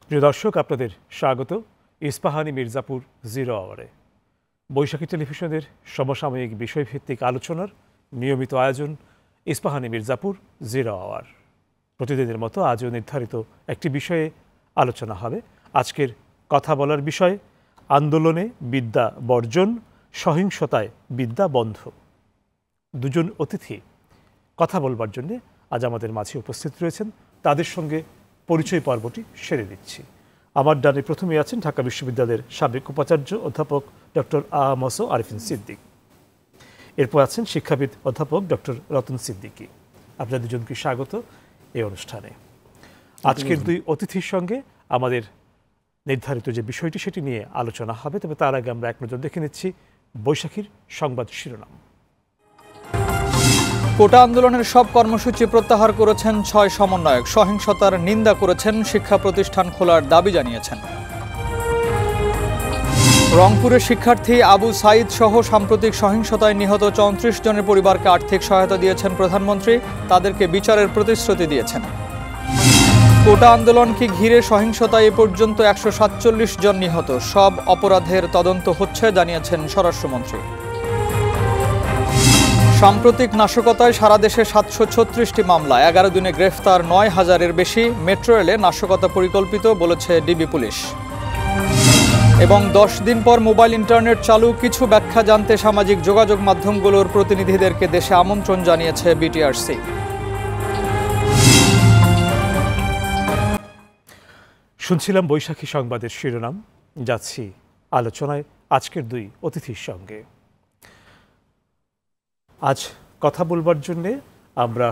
প্রিয় দর্শক, আপনাদের স্বাগত ইস্পাহানি মির্জাপুর জিরো আওয়ারে। বৈশাখী টেলিভিশনের সমসাময়িক বিষয়ভিত্তিক আলোচনার নিয়মিত আয়োজন ইস্পাহানি মির্জাপুর জিরো আওয়ার। প্রতিদিনের মতো আজও নির্ধারিত একটি বিষয়ে আলোচনা হবে। আজকের কথা বলার বিষয় আন্দোলনে বিদ্যা বর্জন, সহিংসতায় বিদ্যা বন্ধ। দুজন অতিথি কথা বলবার জন্য আজ আমাদের মাঝে উপস্থিত রয়েছেন। তাদের সঙ্গে পরিচয় পর্বটি সেরে দিচ্ছি। আমার ডানে প্রথমে আছেন ঢাকা বিশ্ববিদ্যালয়ের সাবেক উপাচার্য অধ্যাপক ডক্টর আ.ম.স আরিফিন সিদ্দিক। এরপর আছেন শিক্ষাবিদ অধ্যাপক ডক্টর রতন সিদ্দিকী। আপনাদের দুজনকে স্বাগত এই অনুষ্ঠানে। আজকের দুই অতিথির সঙ্গে আমাদের নির্ধারিত যে বিষয়টি সেটি নিয়ে আলোচনা হবে, তবে তার আগে আমরা এক নজর দেখে নিচ্ছি বৈশাখীর সংবাদ শিরোনাম। কোটা আন্দোলনের সব কর্মসূচি প্রত্যাহার করেছেন ৬ সমন্বয়ক। সহিংসতার নিন্দা করেছেন, শিক্ষা প্রতিষ্ঠান খোলার দাবি জানিয়েছেন। রংপুরের শিক্ষার্থী আবু সাইদ সহ সাম্প্রতিক সহিংসতায় নিহত ৩৪ জনের পরিবারকে আর্থিক সহায়তা দিয়েছেন প্রধানমন্ত্রী। তাদেরকে বিচারের প্রতিশ্রুতি দিয়েছেন। কোটা আন্দোলনকে ঘিরে সহিংসতায় এ পর্যন্ত ১৪৭ জন নিহত। সব অপরাধের তদন্ত হচ্ছে জানিয়েছেন স্বরাষ্ট্রমন্ত্রী। সাম্প্রতিক নাশকতায় সারা দেশে ৭৩৬টি মামলা, ১১ দিনে গ্রেফতার ৯,০০০-এর বেশি। মেট্রো রেলে নাশকতা পরিকল্পিত বলেছে ডিবি পুলিশ। এবং ১০ দিন পর মোবাইল ইন্টারনেট চালু, কিছু ব্যাখ্যা জানতে সামাজিক যোগাযোগ মাধ্যমগুলোর প্রতিনিধিদেরকে দেশে আমন্ত্রণ জানিয়েছে বিটিআরসি। শুনছিলাম বৈশাখী সংবাদের শিরোনাম। যাচ্ছি আলোচনায় আজকের দুই অতিথির সঙ্গে। আজ কথা বলবার জন্যে আমরা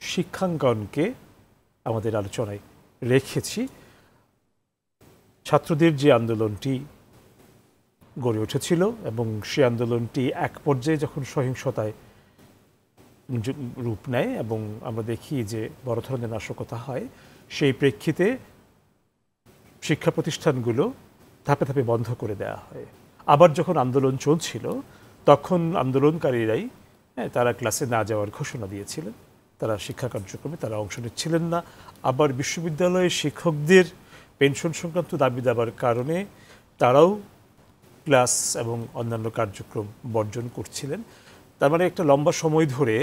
শিক্ষাঙ্গনকে আমাদের আলোচনায় রেখেছি। ছাত্রদের যে আন্দোলনটি গড়ে উঠেছিল এবং সেই আন্দোলনটি এক পর্যায়ে যখন সহিংসতায় রূপ নেয় এবং আমরা দেখি যে বড় ধরনের নাশকতা হয়, সেই প্রেক্ষিতে শিক্ষা প্রতিষ্ঠানগুলো ধাপে ধাপে বন্ধ করে দেওয়া হয়। আবার যখন আন্দোলন চলছিল তখন আন্দোলনকারীরাই তারা ক্লাসে না যাওয়ার ঘোষণা দিয়েছিলেন, তারা শিক্ষা কার্যক্রমে তারা অংশ নিচ্ছিলেন না। আবার বিশ্ববিদ্যালয়ের শিক্ষকদের পেনশন সংক্রান্ত দাবি দেওয়ার কারণে তারাও ক্লাস এবং অন্যান্য কার্যক্রম বর্জন করছিলেন। তার মানে একটা লম্বা সময় ধরে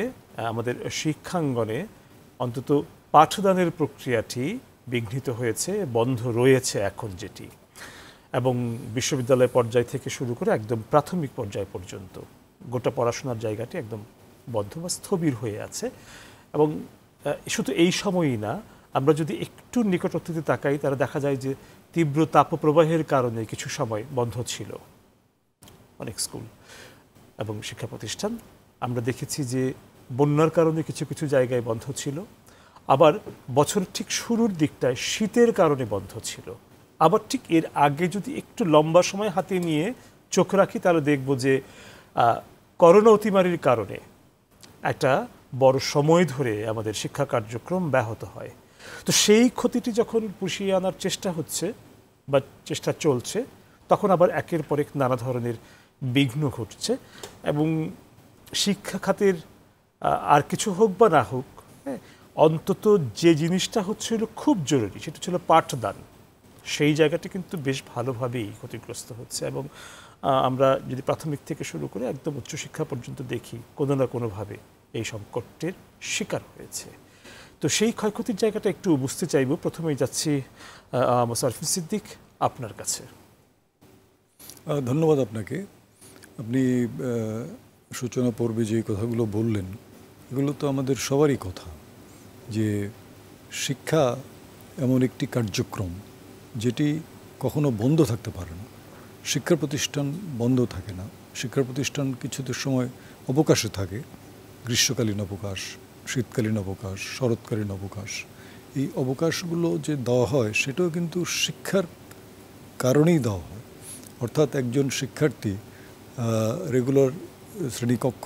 আমাদের শিক্ষাঙ্গনে অন্তত পাঠদানের প্রক্রিয়াটি বিঘ্নিত হয়েছে, বন্ধ রয়েছে এখন যেটি, এবং বিশ্ববিদ্যালয় পর্যায় থেকে শুরু করে একদম প্রাথমিক পর্যায় পর্যন্ত গোটা পড়াশোনার জায়গাটি একদম বন্ধ বা স্থবির হয়ে আছে। এবং শুধু এই সময়ই না, আমরা যদি একটু নিকটবর্তীতে তাকাই তারা দেখা যায় যে তীব্র তাপপ্রবাহের কারণে কিছু সময় বন্ধ ছিল অনেক স্কুল এবং শিক্ষা প্রতিষ্ঠান। আমরা দেখেছি যে বন্যার কারণে কিছু কিছু জায়গায় বন্ধ ছিল। আবার বছরের ঠিক শুরুর দিকটায় শীতের কারণে বন্ধ ছিল। আবার ঠিক এর আগে যদি একটু লম্বা সময় হাতে নিয়ে চোখ রাখি তাহলে দেখব যে করোনা অতিমারির কারণে একটা বড় সময় ধরে আমাদের শিক্ষা কার্যক্রম ব্যাহত হয়। তো সেই ক্ষতিটি যখন পুষিয়ে আনার চেষ্টা হচ্ছে বা চেষ্টা চলছে, তখন আবার একের পর এক নানা ধরনের বিঘ্ন ঘটছে। এবং শিক্ষা খাতের আর কিছু হোক বা না হোক, অন্তত যে জিনিসটা হচ্ছিল খুব জরুরি সেটা ছিল পাঠদান, সেই জায়গাটি কিন্তু বেশ ভালোভাবেই ক্ষতিগ্রস্ত হচ্ছে। এবং আমরা যদি প্রাথমিক থেকে শুরু করে একদম উচ্চশিক্ষা পর্যন্ত দেখি, কোনো না কোনোভাবে এই সংকটের শিকার হয়েছে। তো সেই ক্ষয়ক্ষতির জায়গাটা একটু বুঝতে চাইব। প্রথমেই যাচ্ছি আ.ম.স আরিফিন সিদ্দিক, আপনার কাছে। ধন্যবাদ আপনাকে। আপনি সূচনা পর্বে যে কথাগুলো বললেন এগুলো তো আমাদের সবারই কথা, যে শিক্ষা এমন একটি কার্যক্রম যেটি কখনো বন্ধ থাকতে পারে না। শিক্ষা প্রতিষ্ঠান বন্ধ থাকে না। শিক্ষা প্রতিষ্ঠান কিছুদের সময় অবকাশে থাকে, গ্রীষ্মকালীন অবকাশ, শীতকালীন অবকাশ, শরৎকালীন অবকাশ। এই অবকাশগুলো যে দেওয়া হয় সেটাও কিন্তু শিক্ষার কারণেই দেওয়া হয়। অর্থাৎ একজন শিক্ষার্থী রেগুলার শ্রেণীকক্ষ,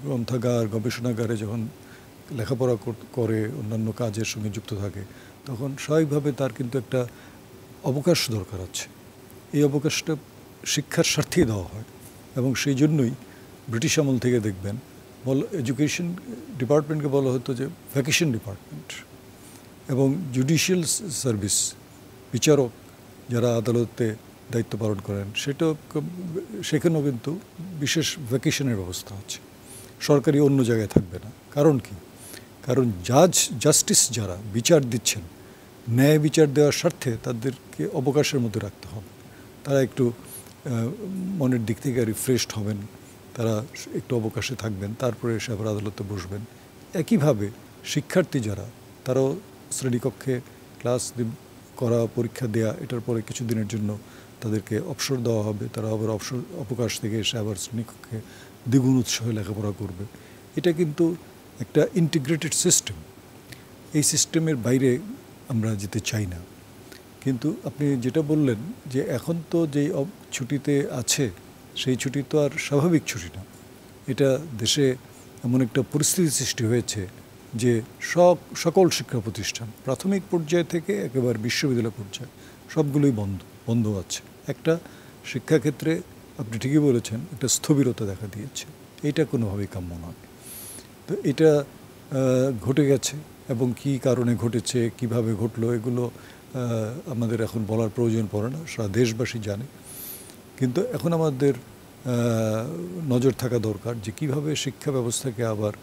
গ্রন্থাগার, গবেষণাগারে যখন লেখাপড়া করে, অন্যান্য কাজের সঙ্গে যুক্ত থাকে, তখন স্বাভাবিকভাবে তার কিন্তু একটা অবকাশ দরকার আছে। এই অবকাশটা শিক্ষার স্বার্থেই দেওয়া হয়। এবং সেই জন্যই ব্রিটিশ আমল থেকে দেখবেন এডুকেশন ডিপার্টমেন্টকে বলা হতো যে ভ্যাকেশন ডিপার্টমেন্ট। এবং জুডিশিয়াল সার্ভিস বিচারক যারা আদালতে দায়িত্ব পালন করেন সেখানেও কিন্তু বিশেষ ভ্যাকেশনের ব্যবস্থা আছে, সরকারি অন্য জায়গায় থাকবে না। কারণ কি? কারণ জাস্টিস যারা বিচার দিচ্ছেন, ন্যায় বিচার দেওয়ার স্বার্থে তাদেরকে অবকাশের মধ্যে রাখতে হবে। তারা একটু মনের দিক থেকে রিফ্রেশড হবেন, তারা একটু অবকাশে থাকবেন, তারপরে এসে আবার আদালতে বসবেন। একইভাবে শিক্ষার্থী যারা, তারাও শ্রেণীকক্ষে ক্লাস করা, পরীক্ষা দেয়া, এটার পরে কিছুদিনের জন্য তাদেরকে অবসর দেওয়া হবে। তারা আবার অবকাশ থেকে এসে আবার শ্রেণীকক্ষে দ্বিগুণ উৎসাহে লেখাপড়া করবে। এটা কিন্তু একটা ইন্টিগ্রেটেড সিস্টেম। এই সিস্টেমের বাইরে আমরা যেতে চাই না। কিন্তু আপনি যেটা বললেন যে এখন তো যেই ছুটিতে আছে সেই ছুটি তো আর স্বাভাবিক ছুটি না। এটা দেশে এমন একটা পরিস্থিতি সৃষ্টি হয়েছে যে সকল শিক্ষা প্রতিষ্ঠান প্রাথমিক পর্যায় থেকে একেবারে বিশ্ববিদ্যালয় পর্যায়ে সবগুলোই বন্ধ আছে। একটা শিক্ষাক্ষেত্রে আপনি ঠিকই বলেছেন, একটা স্থবিরতা দেখা দিয়েছে। এটা কোনোভাবেই কাম্য নয়। তো এটা ঘটে গেছে, এবং কি কারণে ঘটেছে, কিভাবে ঘটলো, এগুলো আমাদের এখন বলার প্রয়োজন পড়ে না, সারা দেশবাসী জানে। কিন্তু এখন আমাদের নজর থাকা দরকার যে কিভাবে শিক্ষা ব্যবস্থাকে আবার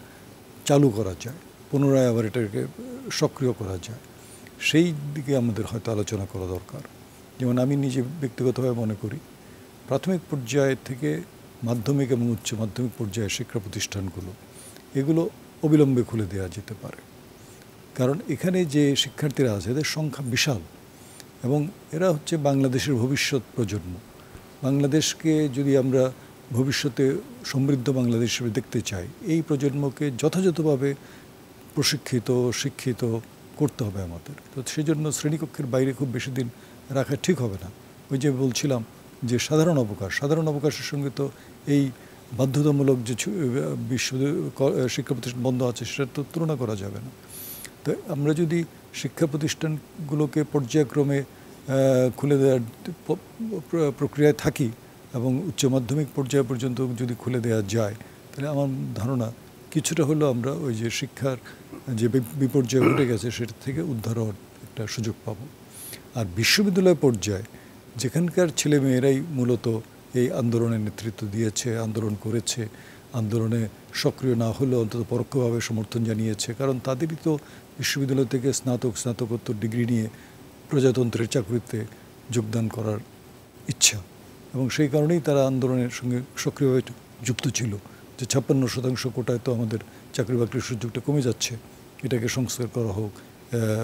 চালু করা যায়, পুনরায় আবার এটাকে সক্রিয় করা যায়, সেই দিকে আমাদের হয়তো আলোচনা করা দরকার। যেমন আমি নিজে ব্যক্তিগতভাবে মনে করি প্রাথমিক পর্যায় থেকে মাধ্যমিক এবং উচ্চ মাধ্যমিক পর্যায়ের শিক্ষা প্রতিষ্ঠানগুলো এগুলো অবিলম্বে খুলে দেওয়া যেতে পারে। কারণ এখানে যে শিক্ষার্থীরা আছে এদের সংখ্যা বিশাল, এবং এরা হচ্ছে বাংলাদেশের ভবিষ্যৎ প্রজন্ম। বাংলাদেশকে যদি আমরা ভবিষ্যতে সমৃদ্ধ বাংলাদেশ হিসেবে দেখতে চাই, এই প্রজন্মকে যথাযথভাবে প্রশিক্ষিত, শিক্ষিত করতে হবে আমাদের। তো সেজন্য শ্রেণীকক্ষের বাইরে খুব বেশি দিন রাখা ঠিক হবে না। ওই যে বলছিলাম যে সাধারণ অবকাশের সঙ্গে তো এই বাধ্যতামূলক যে শিক্ষা প্রতিষ্ঠান বন্ধ আছে সেটা তো তুলনা করা যাবে না। তো আমরা যদি শিক্ষা প্রতিষ্ঠানগুলোকে পর্যায়ক্রমে খুলে দেওয়ার প্রক্রিয়ায় থাকি এবং উচ্চ মাধ্যমিক পর্যায় পর্যন্ত যদি খুলে দেওয়া যায়, তাহলে আমার ধারণা কিছুটা হলেও আমরা ওই যে শিক্ষার যে বিপর্যয় ঘটে গেছে সেটা থেকে উদ্ধার হওয়ার একটা সুযোগ পাব। আর বিশ্ববিদ্যালয় পর্যায়ে যেখানকার ছেলে মেয়েরাই মূলত এই আন্দোলনের নেতৃত্ব দিয়েছে, আন্দোলন করেছে, আন্দোলনে সক্রিয় না হলেও অন্তত পরোক্ষভাবে সমর্থন জানিয়েছে, কারণ তাদেরই তো বিশ্ববিদ্যালয় থেকে স্নাতকোত্তর ডিগ্রি নিয়ে প্রজাতন্ত্রের চাকরিতে যোগদান করার ইচ্ছা, এবং সেই কারণেই তারা আন্দোলনের সঙ্গে সক্রিয়ভাবে যুক্ত ছিল। যে 56% কোটায় তো আমাদের চাকরি বাকরির সুযোগটা কমে যাচ্ছে, এটাকে সংস্কার করা হোক,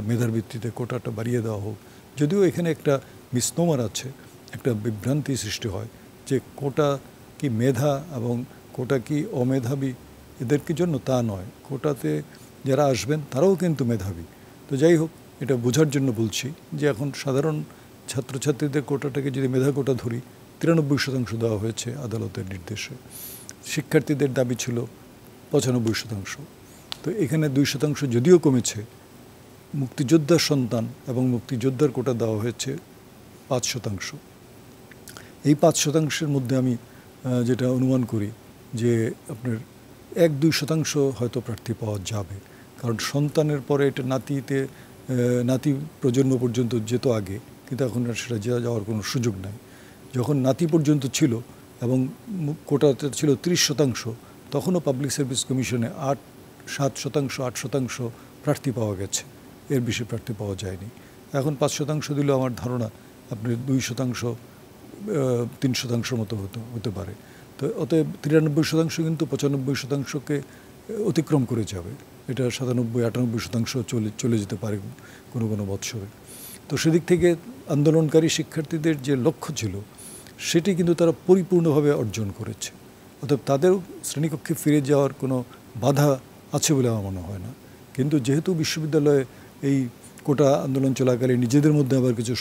মেধার ভিত্তিতে কোটাটা বাড়িয়ে দেওয়া হোক। যদিও এখানে একটা মিসনোমার আছে, একটা বিভ্রান্তি সৃষ্টি হয় যে কোটা কি মেধা এবং কোটা কি অমেধাবী, এদেরকে জন্য তা নয়। কোটাতে যারা আসবেন তারাও কিন্তু মেধাবী। তো যাই হোক, এটা বোঝার জন্য বলছি যে এখন সাধারণ ছাত্রছাত্রীদের কোটাটাকে যদি মেধা কোটা ধরি, 93% দেওয়া হয়েছে আদালতের নির্দেশে। শিক্ষার্থীদের দাবি ছিল 95%। তো এখানে 2% যদিও কমেছে। মুক্তিযোদ্ধার সন্তান এবং মুক্তিযোদ্ধার কোটা দেওয়া হয়েছে 5%। এই 5%-এর মধ্যে আমি যেটা অনুমান করি যে আপনার 1-2% হয়তো প্রার্থী পাওয়া যাবে, কারণ সন্তানের পরে এটা নাতি প্রজন্ম পর্যন্ত যেত আগে, কিন্তু এখন আর সেটা যাওয়ার কোনো সুযোগ নাই। যখন নাতি পর্যন্ত ছিল এবং কোটাতে ছিল 30%, তখনও পাবলিক সার্ভিস কমিশনে 8% প্রার্থী পাওয়া গেছে, এর বেশি প্রার্থী পাওয়া যায়নি। এখন 5% দিলেও আমার ধারণা আপনি 2%, 3% মতো হতে পারে। তো অতএব 93% কিন্তু 95%কে অতিক্রম করে যাবে। এটা 97-98% চলে যেতে পারে কোনো বৎসরে। তো সেদিক থেকে আন্দোলনকারী শিক্ষার্থীদের যে লক্ষ্য ছিল সেটি কিন্তু তারা পরিপূর্ণভাবে অর্জন করেছে। অতএব তাদের শ্রেণীকক্ষে ফিরে যাওয়ার কোনো বাধা আছে বলে আমার মনে হয় না। কিন্তু যেহেতু বিশ্ববিদ্যালয়ে এই কোটা আন্দোলন চলাকালে নিজেদের মধ্যে আবার কিছু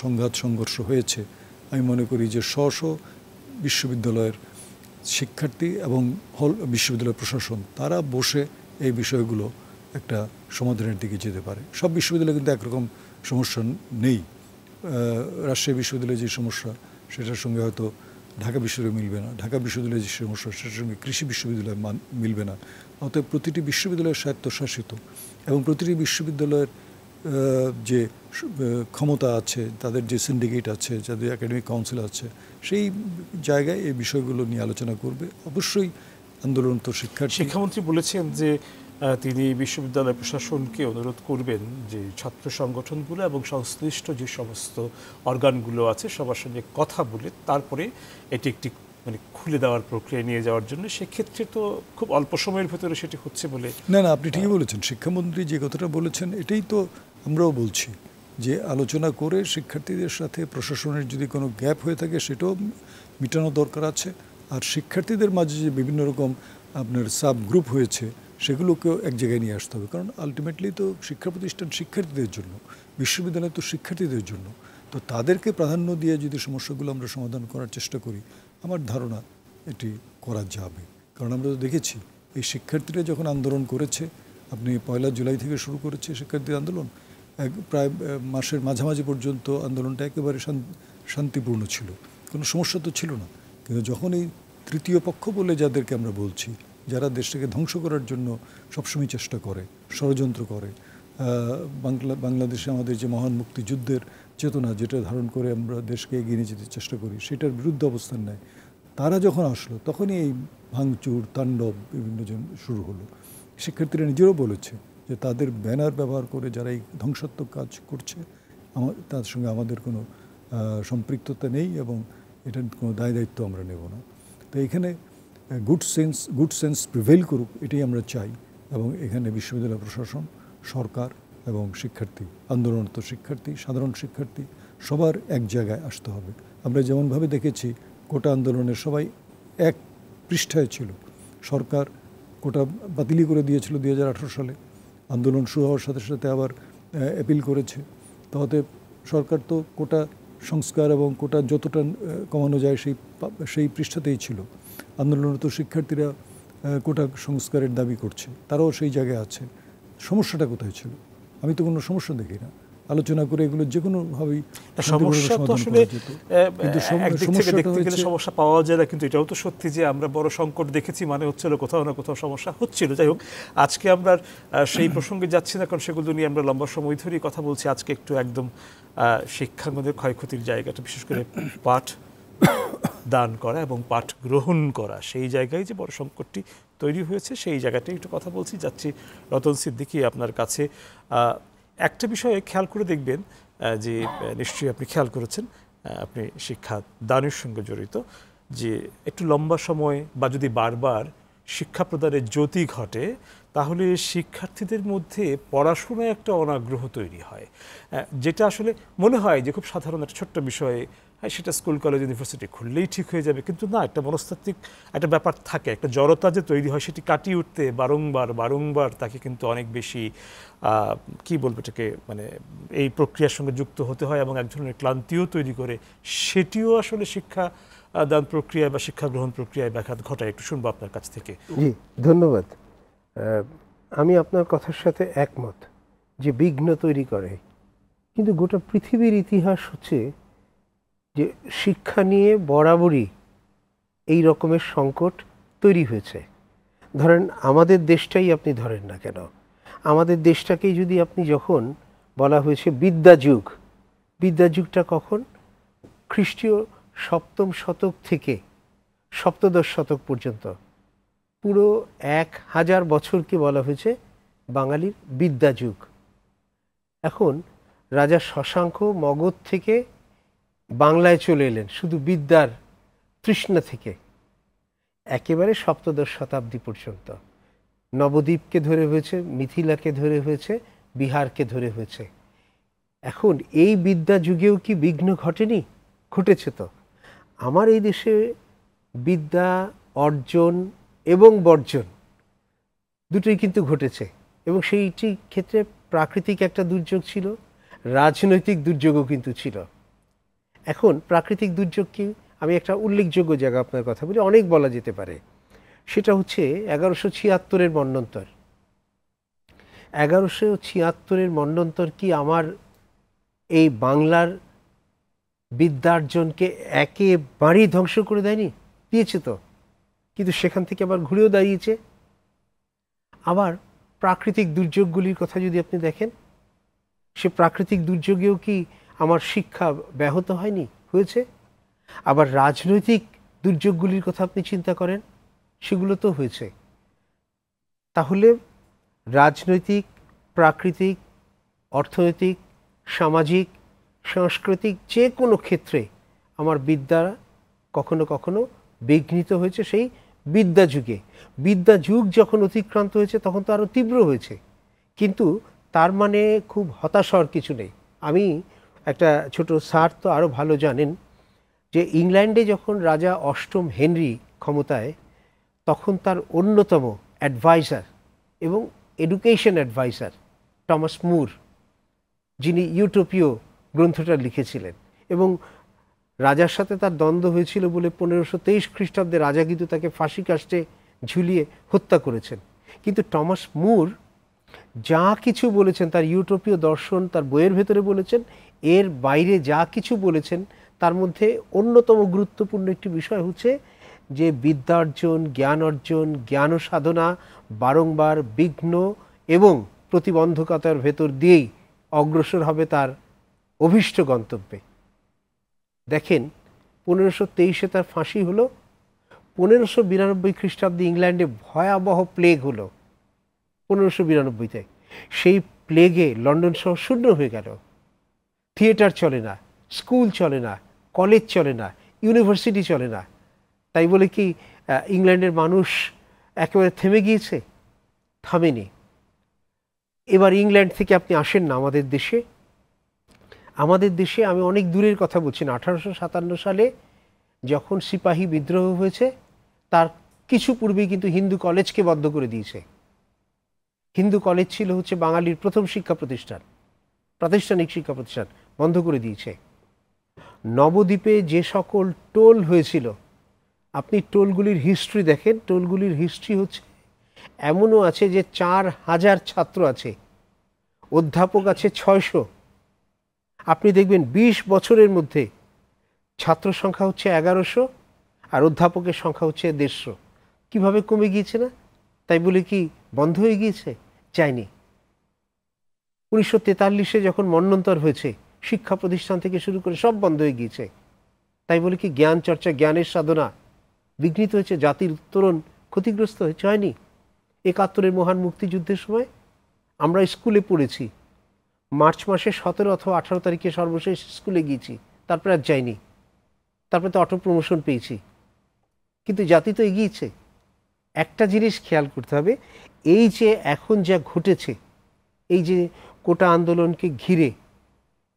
সংঘর্ষ হয়েছে, আমি মনে করি যে বিশ্ববিদ্যালয়ের শিক্ষার্থী এবং বিশ্ববিদ্যালয় প্রশাসন তারা বসে এই বিষয়গুলো একটা সমাধানের দিকে যেতে পারে। সব বিশ্ববিদ্যালয়ে কিন্তু একরকম সমস্যা নেই। রাজশাহী বিশ্ববিদ্যালয়ে যে সমস্যা সেটার সঙ্গে হয়তো ঢাকা বিশ্ববিদ্যালয় মিলবে না, ঢাকা বিশ্ববিদ্যালয়ের যে সমস্যা সেটার সঙ্গে কৃষি বিশ্ববিদ্যালয় মিলবে না। অতএব প্রতিটি বিশ্ববিদ্যালয় স্বায়ত্তশাসিত এবং প্রতিটি বিশ্ববিদ্যালয়ের যে ক্ষমতা আছে, তাদের যে সিন্ডিকেট আছে, যাদের একাডেমিক কাউন্সিল আছে, সেই জায়গায় এই বিষয়গুলো নিয়ে আলোচনা করবে। অবশ্যই আন্দোলন তো শিক্ষামন্ত্রী বলেছেন যে তিনি বিশ্ববিদ্যালয় প্রশাসনকে অনুরোধ করবেন যে ছাত্র সংগঠনগুলো এবং সংশ্লিষ্ট যে সমস্ত অর্গানগুলো আছে সবার সঙ্গে কথা বলে তারপরে এটি একটি মানে খুলে দেওয়ার প্রক্রিয়া নিয়ে যাওয়ার জন্য। সেক্ষেত্রে তো খুব অল্প সময়ের ভেতরে সেটি হচ্ছে বলে। না, আপনি ঠিকই বলেছেন। শিক্ষামন্ত্রী যে কথাটা বলেছেন এটাই তো আমরাও বলছি, যে আলোচনা করে শিক্ষার্থীদের সাথে প্রশাসনের যদি কোনো গ্যাপ হয়ে থাকে সেটাও মেটানো দরকার আছে। আর শিক্ষার্থীদের মাঝে যে বিভিন্ন রকম আপনার সাব গ্রুপ হয়েছে সেগুলোকেও এক জায়গায় নিয়ে আসতে হবে। কারণ আলটিমেটলি তো শিক্ষা প্রতিষ্ঠান শিক্ষার্থীদের জন্য, বিশ্ববিদ্যালয় তো শিক্ষার্থীদের জন্য। তো তাদেরকে প্রাধান্য দিয়ে যদি সমস্যাগুলো আমরা সমাধান করার চেষ্টা করি, আমার ধারণা এটি করা যাবে। কারণ আমরা তো দেখেছি এই শিক্ষার্থীরা যখন আন্দোলন করেছে, আপনি 1 জুলাই থেকে শুরু করেছে শিক্ষার্থী আন্দোলন, প্রায় মাসের মাঝামাঝি পর্যন্ত আন্দোলনটা একেবারে শান্তিপূর্ণ ছিল, কোনো সমস্যা তো ছিল না। কিন্তু যখন এই তৃতীয় পক্ষ বলে যাদেরকে আমরা বলছি, যারা দেশটাকে ধ্বংস করার জন্য সবসময় চেষ্টা করে, ষড়যন্ত্র করে, বাংলাদেশে আমাদের যে মহান মুক্তিযুদ্ধের চেতনা যেটা ধারণ করে আমরা দেশকে এগিয়ে নিয়ে যেতে চেষ্টা করি, সেটার বিরুদ্ধে অবস্থান নেয়, তারা যখন আসলো তখনই এই ভাঙচুর তাণ্ডব বিভিন্ন জন শুরু হলো। শিক্ষার্থীরা নিজেরও বলেছে যে তাদের ব্যানার ব্যবহার করে যারা এই ধ্বংসাত্মক কাজ করছে তার সঙ্গে আমাদের কোনো সম্পৃক্ততা নেই এবং এটার কোনো দায় দায়িত্ব আমরা নেব না। তো এখানে গুড সেন্স প্রিভেল করুক, এটাই আমরা চাই। এবং এখানে বিশ্ববিদ্যালয় প্রশাসন, সরকার এবং শিক্ষার্থী, আন্দোলনরত শিক্ষার্থী, সাধারণ শিক্ষার্থী সবার এক জায়গায় আসতে হবে। আমরা যেমনভাবে দেখেছি কোটা আন্দোলনের সবাই এক পৃষ্ঠায় ছিল। সরকার কোটা বাতিলই করে দিয়েছিল 2018 সালে। আন্দোলন শুরু হওয়ার সাথে সাথে আবার অ্যাপিল করেছে। তাতে সরকার তো কোটা সংস্কার এবং কোটা যতটা কমানো যায় সেই পৃষ্ঠাতেই ছিল। আন্দোলনরত শিক্ষার্থীরা কোটা সংস্কারের দাবি করছে, তারাও সেই জায়গায় আছে। সমস্যাটা কোথায় ছিল? আমি তো কোনো সমস্যা দেখি না। আলোচনা করে এগুলো যে কোনোভাবেই সমস্যা তো আসলে একদিক থেকে দেখতে গেলে সমস্যা পাওয়া যায় না, কিন্তু এটাও তো সত্যি যে আমরা বড় সংকট দেখেছি, মানে হচ্ছিল কোথাও না কোথাও সমস্যা হচ্ছিল। যাই হোক, আজকে আমরা সেই প্রসঙ্গে যাচ্ছি না, কারণ সেগুলো নিয়ে আমরা লম্বা সময় ধরেই কথা বলছি। আজকে একটু একদম শিক্ষাঙ্গনের ক্ষয়ক্ষতির জায়গাটা, বিশেষ করে পাঠ দান করা এবং পাঠ গ্রহণ করা, সেই জায়গায় যে বড় সংকটটি তৈরি হয়েছে সেই জায়গাটাই একটু কথা বলছি। যাচ্ছি রতন সিদ্দিকী আপনার কাছে। একটা বিষয়ে খেয়াল করে দেখবেন যে নিশ্চয়ই আপনি খেয়াল করেছেন, আপনি শিক্ষা দানের সঙ্গে জড়িত, যে একটু লম্বা সময় বা যদি বারবার শিক্ষা প্রদানের জ্যোতি ঘটে তাহলে শিক্ষার্থীদের মধ্যে পড়াশোনায় একটা অনাগ্রহ তৈরি হয়, যেটা আসলে মনে হয় যে খুব সাধারণ একটা ছোট্ট বিষয়ে, হ্যাঁ সেটা স্কুল কলেজ ইউনিভার্সিটি খুললেই ঠিক হয়ে যাবে, কিন্তু না, একটা মনস্তাত্ত্বিক একটা ব্যাপার থাকে, একটা জড়তা যে তৈরি হয় সেটি কাটিয়ে উঠতে বারংবার তাকে কিন্তু অনেক বেশি কি বলবো এটাকে, মানে এই প্রক্রিয়ার সঙ্গে যুক্ত হতে হয় এবং এক ধরনের ক্লান্তিও তৈরি করে। সেটিও আসলে শিক্ষা দান প্রক্রিয়ায় বা শিক্ষা গ্রহণ প্রক্রিয়ায় ব্যাঘাত ঘটায়। একটু শুনবো আপনার কাছ থেকে। জি, ধন্যবাদ। আমি আপনার কথার সাথে একমত যে বিঘ্ন তৈরি করে, কিন্তু গোটা পৃথিবীর ইতিহাস হচ্ছে যে শিক্ষা নিয়ে বরাবরই এই রকমের সংকট তৈরি হয়েছে। ধরেন আমাদের দেশটাই আপনি ধরেন না কেন, আমাদের দেশটাকেই যদি আপনি যখন বলা হয়েছে বিদ্যাযুগটা কখন? খ্রিস্টীয় 7ম শতক থেকে 7দশ শতক পর্যন্ত পুরো 1000 বছরকে বলা হয়েছে বাঙালির বিদ্যাযুগ। এখন রাজা শশাঙ্ক মগধ থেকে বাংলায় চলে এলেন শুধু বিদ্যার তৃষ্ণা থেকে, একেবারে 7দশ শতাব্দী পর্যন্ত নবদ্বীপকে ধরে হয়েছে, মিথিলাকে ধরে হয়েছে, বিহারকে ধরে হয়েছে। এখন এই বিদ্যা যুগেও কি বিঘ্ন ঘটেনি? ঘটেছে তো। আমার এই দেশে বিদ্যা অর্জন এবং বর্জন দুটোই কিন্তু ঘটেছে, এবং সেইটি ক্ষেত্রে প্রাকৃতিক একটা দুর্যোগ ছিল, রাজনৈতিক দুর্যোগও কিন্তু ছিল। এখন প্রাকৃতিক দুর্যোগ কি, আমি একটা উল্লেখযোগ্য জায়গা আপনার কথা বলি, অনেক বলা যেতে পারে। সেটা হচ্ছে 1176-এর মন্বন্তর। 1176-এর মন্বন্তর কি আমার এই বাংলার বিদ্যার্জনকে একেবারেই ধ্বংস করে দেয়নি? দিয়েছে তো, কিন্তু সেখান থেকে আবার ঘুরেও দাঁড়িয়েছে। আবার প্রাকৃতিক দুর্যোগগুলির কথা যদি আপনি দেখেন, সে প্রাকৃতিক দুর্যোগেও কি আমার শিক্ষা ব্যাহত হয়নি? হয়েছে। আবার রাজনৈতিক দুর্যোগগুলির কথা আপনি চিন্তা করেন, সেগুলো তো হয়েছে। তাহলে রাজনৈতিক, প্রাকৃতিক, অর্থনৈতিক, সামাজিক, সাংস্কৃতিক যে কোনো ক্ষেত্রে আমার বিদ্যা কখনো কখনো বিঘ্নিত হয়েছে। সেই বিদ্যা যুগে, বিদ্যা যুগ যখন অতিক্রান্ত হয়েছে তখন তো আরও তীব্র হয়েছে। কিন্তু তার মানে খুব হতাশ হওয়ার কিছু নেই। আমি একটা ছোট স্যার তো আরও ভালো জানেন যে ইংল্যান্ডে যখন রাজা অষ্টম হেনরি ক্ষমতায়, তখন তার অন্যতম অ্যাডভাইজার এবং এডুকেশন অ্যাডভাইজার টমাস মুর, যিনি ইউটোপিয় গ্রন্থটা লিখেছিলেন, এবং রাজার সাথে তার দ্বন্দ্ব হয়েছিল বলে 1523 খ্রিস্টাব্দে রাজা কিন্তু তাকে ফাঁসি কাস্টে ঝুলিয়ে হত্যা করেছেন। কিন্তু টমাস মুর যা কিছু বলেছেন, তার ইউটোপীয় দর্শন তার বইয়ের ভেতরে বলেছেন, এর বাইরে যা কিছু বলেছেন তার মধ্যে অন্যতম গুরুত্বপূর্ণ একটি বিষয় হচ্ছে যে বিদ্যার্জন, জ্ঞান অর্জন, জ্ঞান সাধনা বারংবার বিঘ্ন এবং প্রতিবন্ধকতার ভেতর দিয়েই অগ্রসর হবে তার অভীষ্ট গন্তব্যে। দেখেন 1523-এ তার ফাঁসি হলো, 1592 খ্রিস্টাব্দে ইংল্যান্ডে ভয়াবহ প্লেগ হলো 1592-তে। সেই প্লেগে লন্ডন শহর শূন্য হয়ে গেল। থিয়েটার চলে না, স্কুল চলে না, কলেজ চলে না, ইউনিভার্সিটি চলে না। তাই বলে কি ইংল্যান্ডের মানুষ একেবারে থেমে গিয়েছে? থামেনি। এবার ইংল্যান্ড থেকে আপনি আসেন না আমাদের দেশে। আমাদের দেশে আমি অনেক দূরের কথা বলছি না, 1857 সালে যখন সিপাহী বিদ্রোহ হয়েছে তার কিছু পূর্বেই কিন্তু হিন্দু কলেজকে বন্ধ করে দিয়েছে। হিন্দু কলেজ ছিল হচ্ছে বাঙালির প্রথম শিক্ষা প্রতিষ্ঠান, প্রাতিষ্ঠানিক শিক্ষা প্রতিষ্ঠান, বন্ধ করে দিয়েছে। নবদ্বীপে যে সকল টোল হয়েছিল, আপনি টোলগুলির হিস্ট্রি দেখেন, টোলগুলির হিস্ট্রি হচ্ছে এমনও আছে যে 4000 ছাত্র আছে, অধ্যাপক আছে 600। আপনি দেখবেন 20 বছরের মধ্যে ছাত্র সংখ্যা হচ্ছে 1100 আর অধ্যাপকের সংখ্যা হচ্ছে 150। কীভাবে কমে গিয়েছে না? তাই বলে কি বন্ধ হয়ে গিয়েছে? যায়নি। 1943-এ যখন মন্বন্তর হয়েছে, শিক্ষা প্রতিষ্ঠান থেকে শুরু করে সব বন্ধ হয়ে গিয়েছে। তাই বলে কি জ্ঞান চর্চা, জ্ঞানের সাধনা বিঘ্নিত হয়েছে? জাতির উত্তরণ ক্ষতিগ্রস্ত হয়েছে? হয়নি। 71-এর মহান মুক্তিযুদ্ধের সময় আমরা স্কুলে পড়েছি, মার্চ মাসে 17 অথবা 18 তারিখে সর্বশেষ স্কুলে গিয়েছি, তারপরে আর যাইনি। তারপরে তো অটো প্রমোশন পেয়েছি। কিন্তু জাতি তো এগিয়েছে। একটা জিনিস খেয়াল করতে হবে, এই যে এখন যা ঘটেছে, এই যে কোটা আন্দোলনকে ঘিরে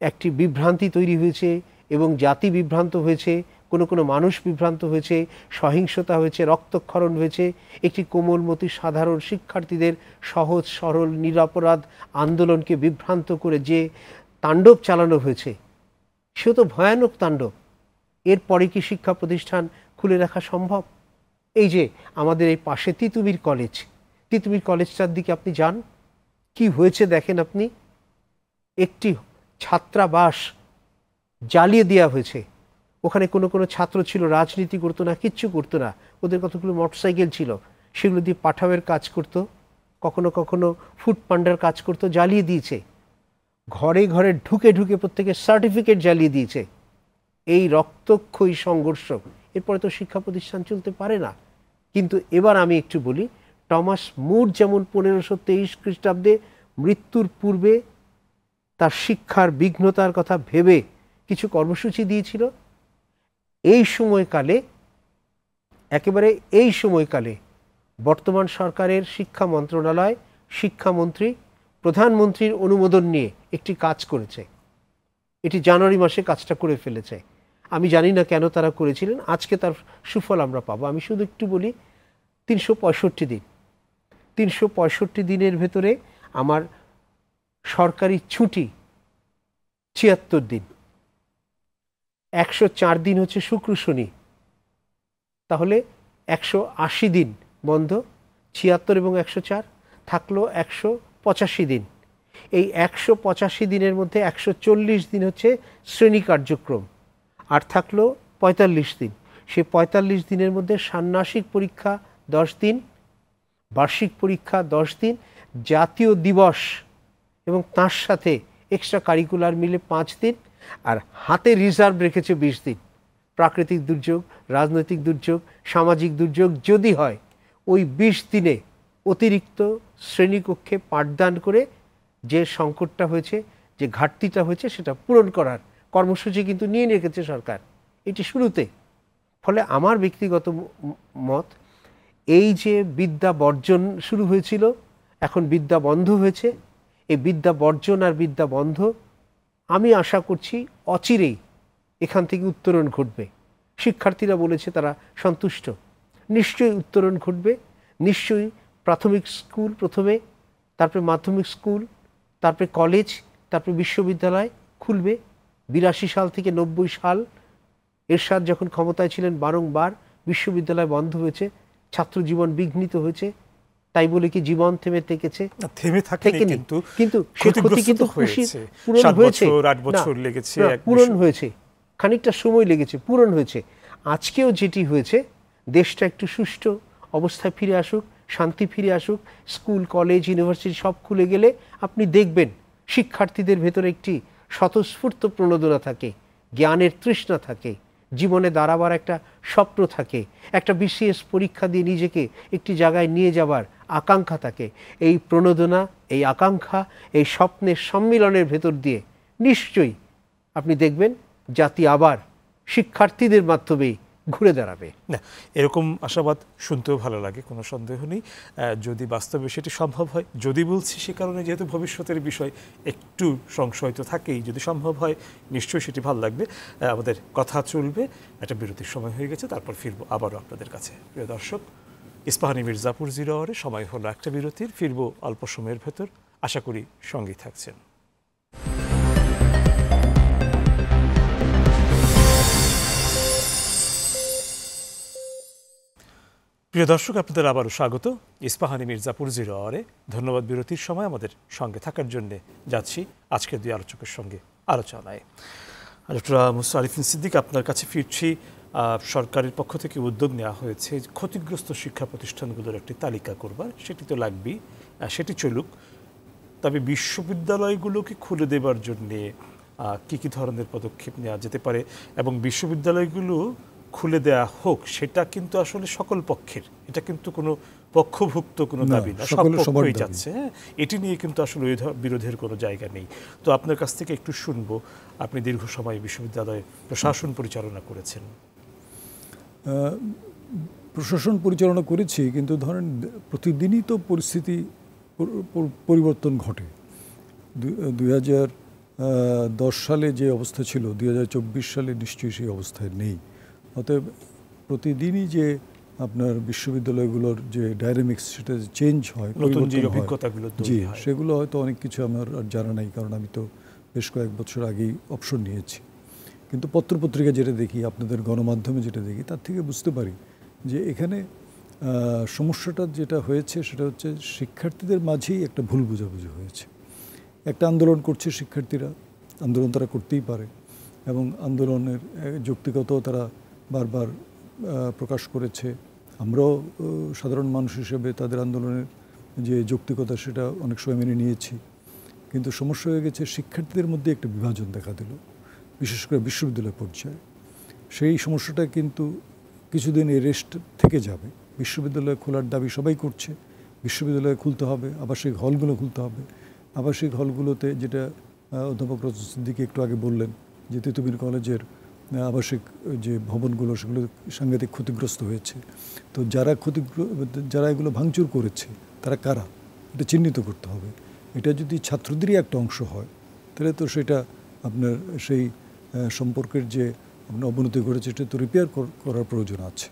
একটি বিভ্রান্তি তৈরি হয়েছে এবং জাতি বিভ্রান্ত হয়েছে, কোনো কোনো মানুষ বিভ্রান্ত হয়েছে, সহিংসতা হয়েছে, রক্তক্ষরণ হয়েছে, একটি কোমলমতি সাধারণ শিক্ষার্থীদের সহজ সরল নিরপরাধ আন্দোলনকে বিভ্রান্ত করে যে তাণ্ডব চালানো হয়েছে, সে তো ভয়ানক তাণ্ডব। এরপরে কি শিক্ষা প্রতিষ্ঠান খুলে রাখা সম্ভব? এই যে আমাদের এই পাশে তিতুমির কলেজ, তিতুমির কলেজটার দিকে আপনি যান, কি হয়েছে দেখেন আপনি। একটি ছাত্রাবাস জ্বালিয়ে দেওয়া হয়েছে। ওখানে কোনো কোনো ছাত্র ছিল রাজনীতি করতো না, কিচ্ছু করতো না, ওদের কতগুলো মোটরসাইকেল ছিল, সেগুলো দিয়ে পাঠাওয়ের কাজ করতো, কখনো কখনো ফুড পান্ডার কাজ করতো, জ্বালিয়ে দিয়েছে। ঘরে ঘরে ঢুকে ঢুকে প্রত্যেকের সার্টিফিকেট জ্বালিয়ে দিয়েছে। এই রক্তক্ষয়ী সংঘর্ষ, এরপরে তো শিক্ষা প্রতিষ্ঠান চলতে পারে না। কিন্তু এবার আমি একটু বলি, টমাস মুর যেমন 1523 খ্রিস্টাব্দে মৃত্যুর পূর্বে তার শিক্ষার বিঘ্নতার কথা ভেবে কিছু কর্মসূচি দিয়েছিল, এই সময়কালে, একেবারে এই সময়কালে বর্তমান সরকারের শিক্ষা মন্ত্রণালয়, শিক্ষামন্ত্রী, প্রধানমন্ত্রীর অনুমোদন নিয়ে একটি কাজ করেছে। এটি জানুয়ারি মাসে কাজটা করে ফেলেছে। আমি জানি না কেন তারা করেছিলেন, আজকে তার সুফল আমরা পাবো। আমি শুধু একটু বলি, 365 দিন, 365 দিনের ভেতরে আমার সরকারি ছুটি 76 দিন, 104 দিন হচ্ছে শুক্র শনি, তাহলে 180 দিন বন্ধ। 76 এবং 104 থাকলো 185 দিন। এই 185 দিনের মধ্যে 140 দিন হচ্ছে শ্রেণী কার্যক্রম, আর থাকলো 45 দিন। সেই 45 দিনের মধ্যে ষান্মাসিক পরীক্ষা 10 দিন, বার্ষিক পরীক্ষা 10 দিন, জাতীয় দিবস এবং তার সাথে এক্সট্রা কারিকুলার মিলে 5 দিন, আর হাতে রিজার্ভ রেখেছে 20 দিন। প্রাকৃতিক দুর্যোগ, রাজনৈতিক দুর্যোগ, সামাজিক দুর্যোগ যদি হয়, ওই 20 দিনে অতিরিক্ত শ্রেণীকক্ষে পাঠদান করে যে সংকটটা হয়েছে, যে ঘাটতিটা হয়েছে, সেটা পূরণ করার কর্মসূচি কিন্তু নিয়ে রেখেছে সরকার এটি শুরুতে। ফলে আমার ব্যক্তিগত মত, এই যে বিদ্যা বর্জন শুরু হয়েছিল, এখন বিদ্যা বন্ধ হয়েছে, এই বিদ্যা বর্জন আর বিদ্যা বন্ধ আমি আশা করছি অচিরেই এখান থেকে উত্তরণ ঘটবে। শিক্ষার্থীরা বলেছে তারা সন্তুষ্ট, নিশ্চয়ই উত্তরণ ঘটবে, নিশ্চয়ই প্রাথমিক স্কুল প্রথমে, তারপরে মাধ্যমিক স্কুল, তারপরে কলেজ, তারপরে বিশ্ববিদ্যালয় খুলবে। 82 সাল থেকে 90 সাল এরশাদ যখন ক্ষমতায় ছিলেন বারংবার বিশ্ববিদ্যালয় বন্ধ হয়েছে, ছাত্র জীবন বিঘ্নিত হয়েছে। তাই বলে কি জীবন থেমে থেকেছে? থেমে থাকেনি, কিন্তু সে ক্ষতি কিন্তু পূরণ হয়েছে, পূরণ হয়েছে, খানিকটা সময় লেগেছে, পূরণ হয়েছে। আজকেও যেটি হয়েছে, দেশটা একটু সুষ্ঠু অবস্থায় ফিরে আসুক, শান্তি ফিরে আসুক, স্কুল কলেজ ইউনিভার্সিটি সব খুলে গেলে আপনি দেখবেন শিক্ষার্থীদের ভেতরে একটি স্বতঃস্ফূর্ত প্রণোদনা থাকে, জ্ঞানের তৃষ্ণা থাকে, জীবনে দাঁড়াবার একটা স্বপ্ন থাকে, একটা বিসিএস পরীক্ষা দিয়ে নিজেকে একটি জায়গায় নিয়ে যাবার আকাঙ্ক্ষা থাকে। এই প্রণোদনা, এই আকাঙ্ক্ষা, এই স্বপ্নের সম্মিলনের ভেতর দিয়ে নিশ্চয়ই আপনি দেখবেন জাতি আবার শিক্ষার্থীদের মাধ্যমেই ঘুরে দাঁড়াবে। না, এরকম আশাবাদ শুনতেও ভালো লাগে, কোনো সন্দেহ নেই। যদি বাস্তবে সেটি সম্ভব হয়, যদি বলছি সে কারণে যেহেতু ভবিষ্যতের বিষয় একটু সংশয় তো থাকেই, যদি সম্ভব হয় নিশ্চয়ই সেটি ভালো লাগবে। আমাদের কথা চলবে, একটা বিরতির সময় হয়ে গেছে, তারপর ফিরবো আবারও আপনাদের কাছে। প্রিয় দর্শক, ইস্পাহানি মির্জাপুর 0 আওয়ারে সময় হলো একটা বিরতির, ফিরবো অল্প সময়ের ভেতর, আশা করি সঙ্গেই থাকছেন। প্রিয় দর্শক, আপনাদের আবারও স্বাগত ইস্পাহানি মির্জাপুর 0 আওয়ারে। ধন্যবাদ বিরতির সময় আমাদের সঙ্গে থাকার জন্য। যাচ্ছি আজকের 2 আলোচকের সঙ্গে আলোচনায়। ডক্টর মুসা আরিফিন সিদ্দিক, আপনার কাছে ফিরছি। সরকারের পক্ষ থেকে উদ্যোগ নেওয়া হয়েছে ক্ষতিগ্রস্ত শিক্ষা প্রতিষ্ঠানগুলোর একটি তালিকা করবার, সেটি তো লাগবেই, সেটি চলুক। তবে বিশ্ববিদ্যালয়গুলোকে খুলে দেবার জন্যে কী কী ধরনের পদক্ষেপ নেওয়া যেতে পারে, এবং বিশ্ববিদ্যালয়গুলো খুলে দেয়া হোক, সেটা কিন্তু আসলে সকল পক্ষের, এটা কিন্তু কোনো পক্ষভুক্ত কোনো দাবি না, সব পক্ষই যাচ্ছে। এটি নিয়ে কিন্তু আসলে বিরোধের কোনো জায়গা নেই। তো আপনার কাছ থেকে একটু শুনবো, আপনি দীর্ঘ সময় বিশ্ববিদ্যালয়ে প্রশাসন পরিচালনা করেছেন। প্রশাসন পরিচালনা করেছি, কিন্তু ধরেন প্রতিদিনই তো পরিস্থিতি পরিবর্তন ঘটে। 2010 সালে যে অবস্থা ছিল, 2024 সালে নিশ্চয়ই সেই অবস্থায় নেই। অতএব প্রতিদিনই যে আপনার বিশ্ববিদ্যালয়গুলোর যে ডায়নামিক্স, সেটা চেঞ্জ হয়, নতুন যে অভিজ্ঞতাগুলো, জি, সেগুলো হয়তো অনেক কিছু আমার আর জানা নাই, কারণ আমি তো বেশ কয়েক বছর আগেই অবসর নিয়েছি। কিন্তু পত্রপত্রিকা যেটা দেখি, আপনাদের গণমাধ্যমে যেটা দেখি, তার থেকে বুঝতে পারি যে এখানে সমস্যাটা যেটা হয়েছে সেটা হচ্ছে শিক্ষার্থীদের মাঝেই একটা ভুল বোঝাবুঝি হয়েছে। একটা আন্দোলন করছে শিক্ষার্থীরা, আন্দোলন তারা করতেই পারে, এবং আন্দোলনের যৌক্তিকতাও তারা বারবার প্রকাশ করেছে। আমরাও সাধারণ মানুষ হিসেবে তাদের আন্দোলনের যে যৌক্তিকতা সেটা অনেক সময় মেনে নিয়েছি। কিন্তু সমস্যা হয়ে গেছে, শিক্ষার্থীদের মধ্যে একটা বিভাজন দেখা দিল, বিশেষ করে বিশ্ববিদ্যালয় পর্যায়ে। সেই সমস্যাটা কিন্তু কিছুদিন রেস্ট থেকে যাবে। বিশ্ববিদ্যালয় খোলার দাবি সবাই করছে, বিশ্ববিদ্যালয় খুলতে হবে, আবাসিক হলগুলো খুলতে হবে। আবাসিক হলগুলোতে যেটা অধ্যাপক রজত সিদ্দিকী একটু আগে বললেন, যে তিতুমির কলেজের আবাসিক যে ভবনগুলো, সেগুলো সাংঘাতিক ক্ষতিগ্রস্ত হয়েছে। তো যারা এগুলো ভাঙচুর করেছে তারা কারা, এটা চিহ্নিত করতে হবে। এটা যদি ছাত্রদেরই একটা অংশ হয়, তাহলে তো সেটা আপনার সেই সম্পর্কের যে আপনার অবনতি ঘটেছে, সেটা তো রিপেয়ার করার প্রয়োজন আছে।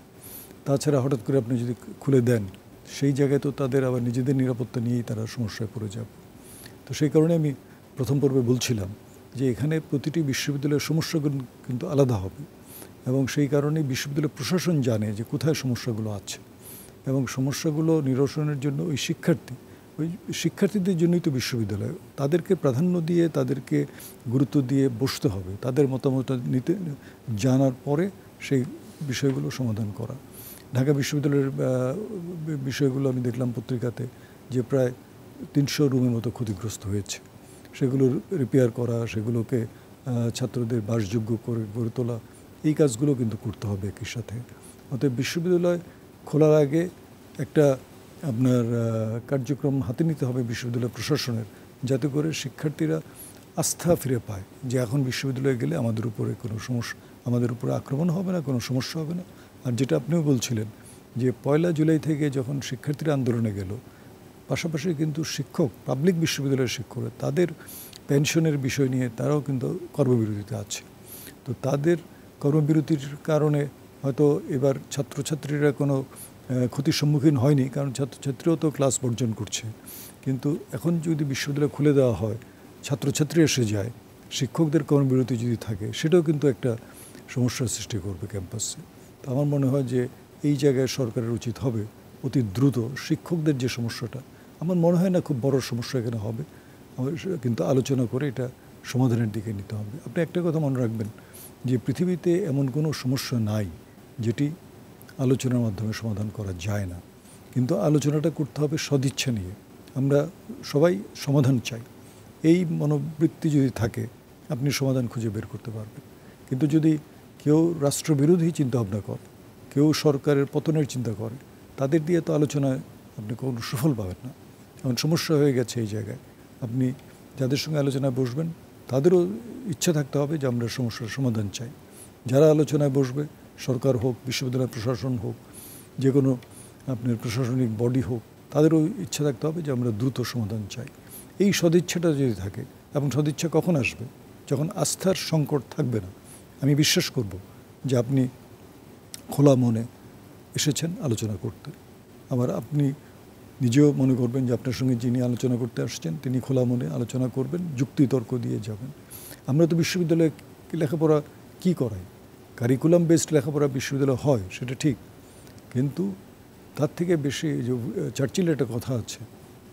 তাছাড়া হঠাৎ করে আপনি যদি খুলে দেন, সেই জায়গায় তো তাদের আবার নিজেদের নিরাপত্তা নিয়েই তারা সমস্যায় পড়ে যাবে। তো সেই কারণে আমি প্রথম পর্বে বলছিলাম যে এখানে প্রতিটি বিশ্ববিদ্যালয়ের সমস্যাগুলো কিন্তু আলাদা হবে, এবং সেই কারণেই বিশ্ববিদ্যালয় প্রশাসন জানে যে কোথায় সমস্যাগুলো আছে, এবং সমস্যাগুলো নিরসনের জন্য ওই শিক্ষার্থীদের জন্যই তো বিশ্ববিদ্যালয়, তাদেরকে প্রাধান্য দিয়ে, তাদেরকে গুরুত্ব দিয়ে বসতে হবে, তাদের মতামত নিতে জানার পরে সেই বিষয়গুলো সমাধান করা। ঢাকা বিশ্ববিদ্যালয়ের বিষয়গুলো আমি দেখলাম পত্রিকাতে, যে প্রায় 300 রুমের মতো ক্ষতিগ্রস্ত হয়েছে। সেগুলো রিপেয়ার করা, সেগুলোকে ছাত্রদের বাসযোগ্য করে গড়ে তোলা, এই কাজগুলো কিন্তু করতে হবে একই সাথে। অতএব বিশ্ববিদ্যালয় খোলার আগে একটা আপনার কার্যক্রম হাতে নিতে হবে বিশ্ববিদ্যালয় প্রশাসনের, যাতে করে শিক্ষার্থীরা আস্থা ফিরে পায় যে এখন বিশ্ববিদ্যালয়ে গেলে আমাদের উপরে কোনো সমস্যা, আমাদের উপরে আক্রমণ হবে না, কোনো সমস্যা হবে না। আর যেটা আপনিও বলছিলেন যে 1 জুলাই থেকে যখন শিক্ষার্থীরা আন্দোলনে গেল, পাশাপাশি কিন্তু শিক্ষক, পাবলিক বিশ্ববিদ্যালয়ের শিক্ষকরা তাদের পেনশনের বিষয় নিয়ে তারাও কিন্তু কর্মবিরতিতে আছে। তো তাদের কর্মবিরতির কারণে হয়তো এবার ছাত্রছাত্রীরা কোনো ক্ষতির সম্মুখীন হয়নি, কারণ ছাত্রছাত্রীরাও তো ক্লাস বর্জন করছে। কিন্তু এখন যদি বিশ্ববিদ্যালয় খুলে দেওয়া হয়, ছাত্রছাত্রী এসে যায়, শিক্ষকদের কর্মবিরতি যদি থাকে, সেটাও কিন্তু একটা সমস্যার সৃষ্টি করবে ক্যাম্পাসে। তো আমার মনে হয় যে এই জায়গায় সরকারের উচিত হবে অতি দ্রুত শিক্ষকদের যে সমস্যাটা, আমার মনে হয় না খুব বড় সমস্যা এখানে হবে, কিন্তু আলোচনা করে এটা সমাধানের দিকে নিতে হবে। আপনি একটা কথা মনে রাখবেন যে পৃথিবীতে এমন কোনো সমস্যা নাই যেটি আলোচনার মাধ্যমে সমাধান করা যায় না, কিন্তু আলোচনাটা করতে হবে সদিচ্ছা নিয়ে। আমরা সবাই সমাধান চাই, এই মনোবৃত্তি যদি থাকে আপনি সমাধান খুঁজে বের করতে পারবেন। কিন্তু যদি কেউ রাষ্ট্রবিরোধী চিন্তাভাবনা করে, কেউ সরকারের পতনের চিন্তা করে, তাদের দিয়ে তো আলোচনায় আপনি কোনো সুফল পাবেন না। এমন সমস্যা হয়ে গেছে এই জায়গায়। আপনি যাদের সঙ্গে আলোচনায় বসবেন তাদেরও ইচ্ছা থাকতে হবে যে আমরা সমস্যার সমাধান চাই। যারা আলোচনায় বসবে, সরকার হোক, বিশ্ববিদ্যালয় প্রশাসন হোক, যে কোনো আপনার প্রশাসনিক বডি হোক, তাদেরও ইচ্ছা থাকতে হবে যে আমরা দ্রুত সমাধান চাই। এই সদিচ্ছাটা যদি থাকে, এবং সদিচ্ছা কখন আসবে? যখন আস্থার সংকট থাকবে না। আমি বিশ্বাস করব যে আপনি খোলা মনে এসেছেন আলোচনা করতে। আবার আপনি নিজেও মনে করবেন যে আপনার সঙ্গে যিনি আলোচনা করতে আসছেন তিনি খোলা মনে আলোচনা করবেন, যুক্তিতর্ক দিয়ে যাবেন। আমরা তো বিশ্ববিদ্যালয়ে লেখাপড়া কি করাই? কারিকুলাম বেসড লেখাপড়া বিশ্ববিদ্যালয় হয়, সেটা ঠিক, কিন্তু তার থেকে বেশি যে চার্চিলের একটা কথা আছে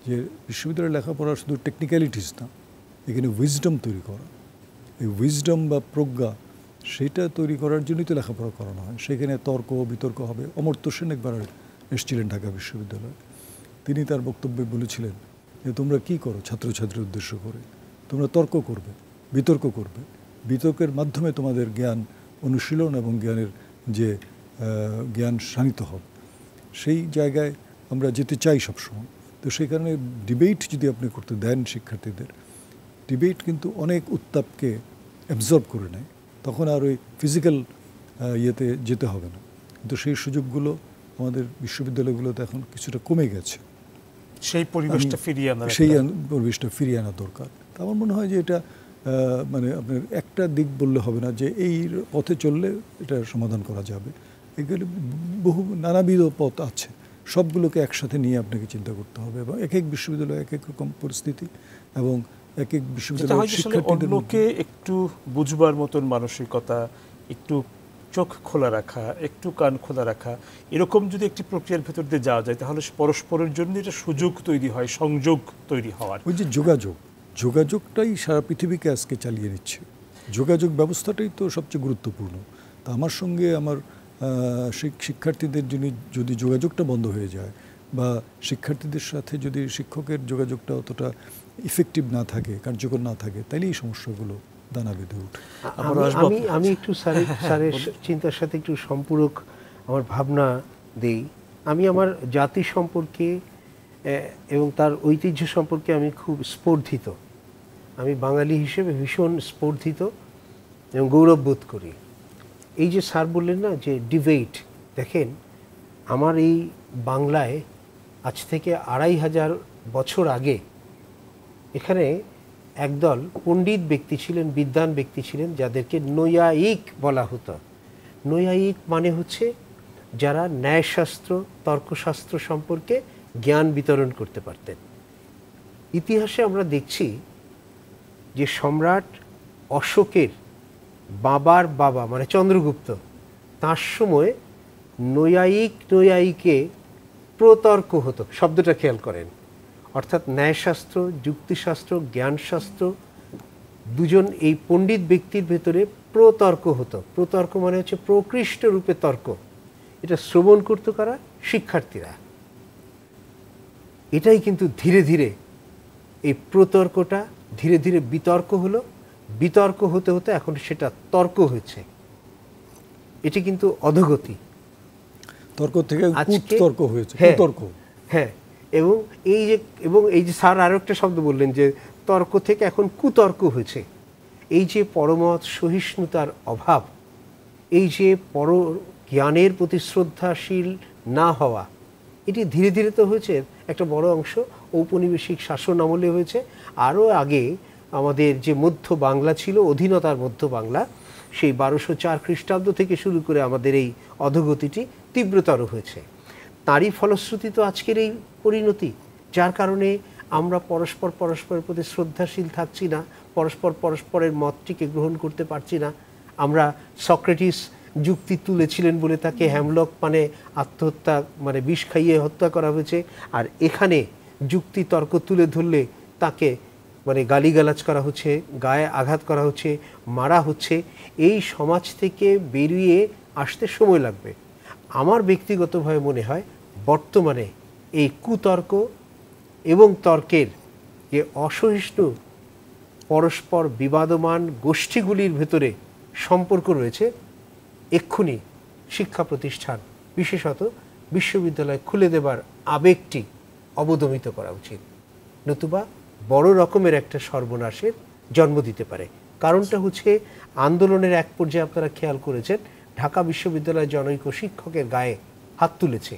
যে বিশ্ববিদ্যালয়ের লেখাপড়া শুধু টেকনিক্যালিটিস না, এখানে উইজডম তৈরি করা, এই উইজডম বা প্রজ্ঞা, সেটা তৈরি করার জন্যই তো লেখাপড়া করানো হয়। সেখানে তর্ক বিতর্ক হবে। অমর্ত্য সেন একবার এসেছিলেন ঢাকা বিশ্ববিদ্যালয়ে, তিনি তার বক্তব্যে বলেছিলেন যে তোমরা কি করো ছাত্রছাত্রীর উদ্দেশ্য করে? তোমরা তর্ক করবে, বিতর্ক করবে, বিতর্কের মাধ্যমে তোমাদের জ্ঞান অনুশীলন এবং জ্ঞানের যে জ্ঞান শানিত হবে, সেই জায়গায় আমরা যেতে চাই সবসময়। তো সেই কারণে ডিবেট যদি আপনি করতে দেন শিক্ষার্থীদের, ডিবেট কিন্তু অনেক উত্তাপকে অ্যাবজর্ব করে নেয়, তখন আর ওই ফিজিক্যাল ইয়েতে যেতে হবে না। কিন্তু সেই সুযোগগুলো আমাদের বিশ্ববিদ্যালয়গুলোতে এখন কিছুটা কমে গেছে। সেই পরিবেশটা ফিরিয়ে আনা, সেই পরিবেশটা ফিরিয়ে আনা দরকার। তা আমার মনে হয় যে এটা মানে আপনার একটা দিক বললে হবে না যে এই পথে চললে এটা সমাধান করা যাবে। এগুলো বহু নানাবিধ পথ আছে, সবগুলোকে একসাথে নিয়ে আপনাকে চিন্তা করতে হবে। এবং এক এক বিশ্ববিদ্যালয় এক এক রকম পরিস্থিতি, এবং এক এক বিশ্ববিদ্যালয়ের শিক্ষার্থীদের অন্যকে একটু বুঝবার মতন মানসিকতা, একটু চোখ খোলা রাখা, একটু কান খোলা রাখা, এরকম যদি একটি প্রক্রিয়ার ভেতর দিয়ে যাওয়া যায়, তাহলে পরস্পরের জন্য এটা সুযোগ তৈরি হয়, সংযোগ তৈরি হওয়ার। ওই যে যোগাযোগটাই সারা পৃথিবীকে আজকে চালিয়ে নিচ্ছে। যোগাযোগ ব্যবস্থাটাই তো সবচেয়ে গুরুত্বপূর্ণ। তা আমার সঙ্গে আমার শিক্ষার্থীদের জন্য যদি যোগাযোগটা বন্ধ হয়ে যায়, বা শিক্ষার্থীদের সাথে যদি শিক্ষকের যোগাযোগটা অতটা ইফেক্টিভ না থাকে, কার্যকর না থাকে, তাহলে এই সমস্যাগুলো দানা বেঁধে ওঠে। আমি একটু স্যারের চিন্তার সাথে একটু সম্পূরক আমার ভাবনা দেই। আমি আমার জাতি সম্পর্কে এবং তার ঐতিহ্য সম্পর্কে আমি খুব স্পর্ধিত। আমি বাঙালি হিসেবে ভীষণ স্পর্ধিত এবং গৌরববোধ করি। এই যে স্যার বললেন না যে ডিবেট, দেখেন আমার এই বাংলায় আজ থেকে 2500 বছর আগে এখানে একদল পণ্ডিত ব্যক্তি ছিলেন, বিদ্বান ব্যক্তি ছিলেন, যাদেরকে নৈয়ায়িক বলা হতো। নৈয়ায়িক মানে হচ্ছে যারা ন্যায়শাস্ত্র, তর্কশাস্ত্র সম্পর্কে জ্ঞান বিতরণ করতে পারতেন। ইতিহাসে আমরা দেখছি যে সম্রাট অশোকের বাবার বাবা মানে চন্দ্রগুপ্ত, তার সময় নৈয়ায়িকে প্রতর্ক হতো। শব্দটা খেয়াল করেন, অর্থাৎ ন্যায়শাস্ত্র, যুক্তিশাস্ত্র, জ্ঞানশাস্ত্র, দুজন এই পণ্ডিত ব্যক্তির ভেতরে প্রতর্ক হতো। প্রতর্ক মানে হচ্ছে প্রকৃষ্ট রূপে তর্ক। এটা শ্রবণ করতো কারা? শিক্ষার্থীরা। এটাই কিন্তু ধীরে ধীরে এই প্রতর্কটা ধীরে ধীরে বিতর্ক হলো, বিতর্ক হতে হতে এখন সেটা তর্ক হয়েছে। এটি কিন্তু অধোগতি। তর্ক থেকে আজকে- তর্ক হয়েছে, হ্যাঁ, তর্ক। হ্যাঁ, এবং এই যে স্যার আরো একটা শব্দ বললেন যে তর্ক থেকে এখন কুতর্ক হয়েছে। এই যে পরমত সহিষ্ণুতার অভাব, এই যে পর জ্ঞানের প্রতি শ্রদ্ধাশীল না হওয়া, এটি ধীরে ধীরে তো হয়েছে। একটা বড় অংশ ঔপনিবেশিক শাসন আমলে হয়েছে। আরও আগে আমাদের যে মধ্য বাংলা ছিল, অধীনতার মধ্য বাংলা, সেই 1204 খ্রিস্টাব্দ থেকে শুরু করে আমাদের এই অধোগতিটি তীব্রতর হয়েছে। তারই ফলশ্রুতি তো আজকের এই পরিণতি, যার কারণে আমরা পরস্পরের প্রতি শ্রদ্ধাশীল থাকছি না, পরস্পরের মতটিকে গ্রহণ করতে পারছি না। আমরা সক্রেটিস যুক্তি তুলেছিলেন বলে তাকে হ্যামলক মানে আত্মহত্যা মানে বিষ খাইয়ে হত্যা করা হয়েছে, আর এখানে যুক্তি তর্ক তুলে ধরলে তাকে মানে গালিগালাজ করা হচ্ছে, গায়ে আঘাত করা হচ্ছে, মারা হচ্ছে। এই সমাজ থেকে বেরিয়ে আসতে সময় লাগবে। আমার ব্যক্তিগতভাবে মনে হয় বর্তমানে এই কুতর্ক এবং তর্কের যে অসহিষ্ণু পরস্পর বিবাদমান গোষ্ঠীগুলির ভেতরে সম্পর্ক রয়েছে, এক্ষুনি শিক্ষা প্রতিষ্ঠান বিশেষত বিশ্ববিদ্যালয় খুলে দেবার আবেগটি অবদমিত করা উচিত, নতুবা বড় রকমের একটা সর্বনাশের জন্ম দিতে পারে। কারণটা হচ্ছে আন্দোলনের এক পর্যায়ে আপনারা খেয়াল করেছেন ঢাকা বিশ্ববিদ্যালয়ের জনৈক শিক্ষকের গায়ে হাত তুলেছে,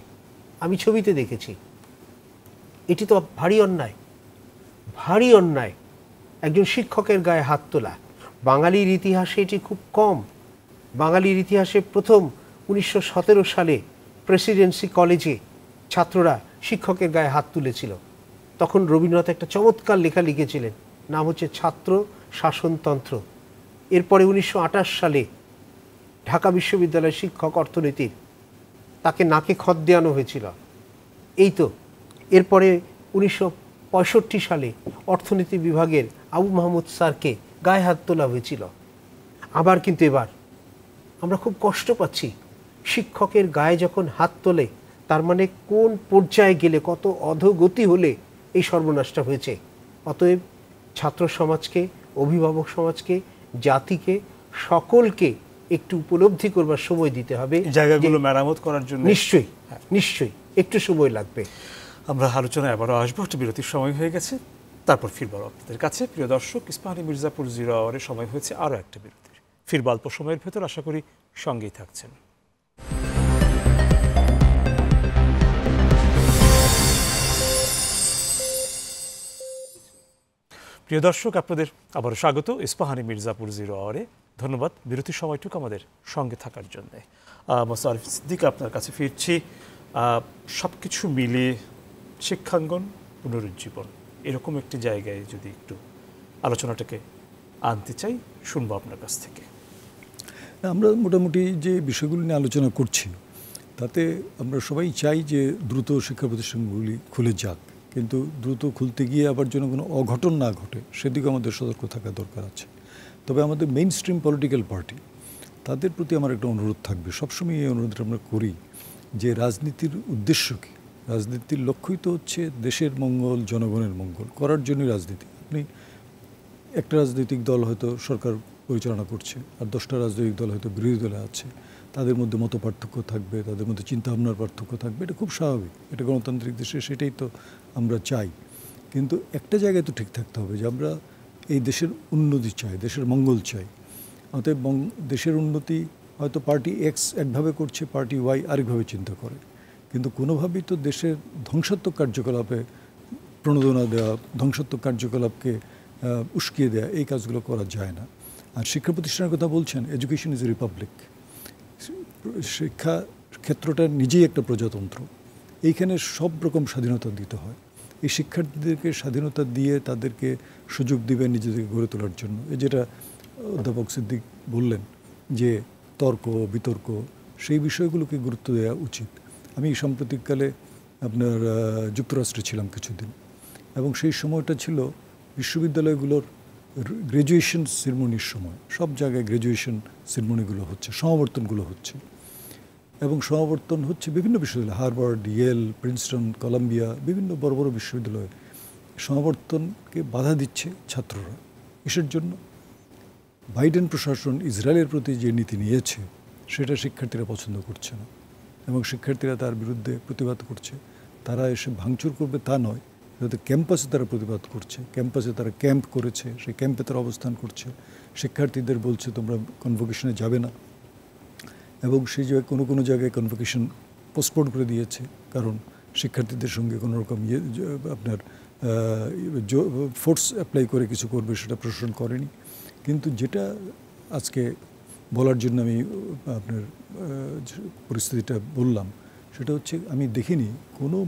আমি ছবিতে দেখেছি। এটি তো ভারী অন্যায়, ভারী অন্যায় একজন শিক্ষকের গায়ে হাত তোলা। বাঙালির ইতিহাসে এটি খুব কম। বাঙালির ইতিহাসে প্রথম 1917 সালে প্রেসিডেন্সি কলেজে ছাত্ররা শিক্ষকের গায়ে হাত তুলেছিল। তখন রবীন্দ্রনাথ একটা চমৎকার লেখা লিখেছিলেন, নাম হচ্ছে ছাত্র শাসনতন্ত্র। এরপরে 1928 সালে ঢাকা বিশ্ববিদ্যালয়ের শিক্ষক অর্থনীতির তাকে নাকে খত দেওয়ানো হয়েছিল। এই তো এরপরে 1965 সালে অর্থনীতি বিভাগের আবু মাহমুদ স্যারকে গায়ে হাত তোলা হয়েছিল। আবার কিন্তু এবার আমরা খুব কষ্ট পাচ্ছি, শিক্ষকের গায়ে যখন হাত তোলে তার মানে কোন পর্যায়ে গেলে, কত অধোগতি হলে এই সর্বনাশটা হয়েছে। অতএব ছাত্র সমাজকে, অভিভাবক সমাজকে, জাতিকে, সকলকে একটু উপলব্ধি করবার সময় দিতে হবে। জায়গাগুলো মেরামত করার জন্য নিশ্চয়ই নিশ্চয়ই একটু সময় লাগবে। আমরা আলোচনায় আবারও আসবো, একটু বিরতির সময় হয়ে গেছে, তারপর ফিরবো আপনাদের কাছে। প্রিয় দর্শক, ইস্পাহানী মির্জাপুর 0 আওয়ারের সময় হয়েছে আরও একটা বিরতির। ফিরবো অল্প সময়ের ভেতর, আশা করি সঙ্গেই থাকছেন। প্রিয় দর্শক, আপনাদের আবারও স্বাগত ইস্পাহানী মির্জাপুর 0 আওয়ারে। ধন্যবাদ বিরতির সময়টুকু আমাদের সঙ্গে থাকার জন্য। মোস্তাক আরিফ সিদ্দিক, আপনার কাছে ফিরছি। সব কিছু মিলিয়ে শিক্ষাঙ্গন পুনরুজ্জীবন এরকম একটি জায়গায় যদি একটু আলোচনাটাকে আনতে চাই, শুনবো আপনার কাছ থেকে। আমরা মোটামুটি যে বিষয়গুলি নিয়ে আলোচনা করছি তাতে আমরা সবাই চাই যে দ্রুত শিক্ষা প্রতিষ্ঠানগুলি খুলে যাক, কিন্তু দ্রুত খুলতে গিয়ে আবার যেন কোনো অঘটন না ঘটে সেদিকে আমাদের সতর্ক থাকা দরকার আছে। তবে আমাদের মেইন স্ট্রিম পলিটিক্যাল পার্টি, তাদের প্রতি আমার একটা অনুরোধ থাকবে, সবসময় এই অনুরোধটা আমরা করি যে রাজনীতির উদ্দেশ্য কী? রাজনীতির লক্ষ্যই তো হচ্ছে দেশের মঙ্গল, জনগণের মঙ্গল করার জন্যই রাজনীতি। আপনি একটা রাজনৈতিক দল হয়তো সরকার পরিচালনা করছে, আর 10টা রাজনৈতিক দল হয়তো বিরোধী দলে আছে, তাদের মধ্যে মত পার্থক্য থাকবে, তাদের মধ্যে চিন্তাভাবনার পার্থক্য থাকবে, এটা খুব স্বাভাবিক, এটা গণতান্ত্রিক দেশে সেটাই তো আমরা চাই। কিন্তু একটা জায়গায় তো ঠিক থাকতে হবে যে আমরা এই দেশের উন্নতি চাই, দেশের মঙ্গল চাই। অতএব দেশের উন্নতি হয়তো পার্টি এক্স একভাবে করছে, পার্টি ওয়াই আরেকভাবে চিন্তা করে, কিন্তু কোনোভাবেই তো দেশের ধ্বংসাত্মক কার্যকলাপে প্রণোদনা দেওয়া, ধ্বংসাত্মক কার্যকলাপকে উস্কিয়ে দেওয়া, এই কাজগুলো করা যায় না। আর শিক্ষা প্রতিষ্ঠানের কথা বলছেন, এডুকেশন ইজ এ রিপাবলিক। শিক্ষা ক্ষেত্রটা নিজেই একটা প্রজাতন্ত্র, এইখানে সব রকম স্বাধীনতা দিতে হয়। এই শিক্ষার্থীদেরকে স্বাধীনতা দিয়ে তাদেরকে সুযোগ দিবে নিজেদেরকে গড়ে তোলার জন্য। এই যেটা অধ্যাপক সিদ্দিক বললেন যে তর্ক বিতর্ক, সেই বিষয়গুলোকে গুরুত্ব দেওয়া উচিত। আমি সাম্প্রতিককালে আপনার যুক্তরাষ্ট্রে ছিলাম কিছুদিন, এবং সেই সময়টা ছিল বিশ্ববিদ্যালয়গুলোর গ্র্যাজুয়েশন সেরেমনির সময়। সব জায়গায় গ্র্যাজুয়েশন সেরেমনিগুলো হচ্ছে, সমাবর্তনগুলো হচ্ছে, এবং সমাবর্তন হচ্ছে বিভিন্ন বিশ্ববিদ্যালয়, হার্ভার্ড, ইয়েল, প্রিন্সটন, কলাম্বিয়া, বিভিন্ন বড় বড় বিশ্ববিদ্যালয়ে সমাবর্তনকে বাধা দিচ্ছে ছাত্ররা। কিসের জন্য? বাইডেন প্রশাসন ইসরায়েলের প্রতি যে নীতি নিয়েছে সেটা শিক্ষার্থীরা পছন্দ করছে না, এবং শিক্ষার্থীরা তার বিরুদ্ধে প্রতিবাদ করছে। তারা এসে ভাঙচুর করবে তা নয়, যাতে ক্যাম্পাসে তারা প্রতিবাদ করছে, ক্যাম্পাসে তারা ক্যাম্প করেছে, সেই ক্যাম্পে তারা অবস্থান করছে। শিক্ষার্থীদের বলছে তোমরা কনভোকেশনে যাবে না, এবং সেই জায়গায় কোনো জায়গায় কনভোকেশন পোস্টপোন করে দিয়েছে, কারণ শিক্ষার্থীদের সঙ্গে কোনো রকম আপনার ফোর্স অ্যাপ্লাই করে কিছু করবে সেটা প্রশাসন করেনি। কিন্তু যেটা আজকে বলার জন্য আমি আপনার পরিস্থিতিটা বললাম, সেটা হচ্ছে আমি দেখিনি কোনো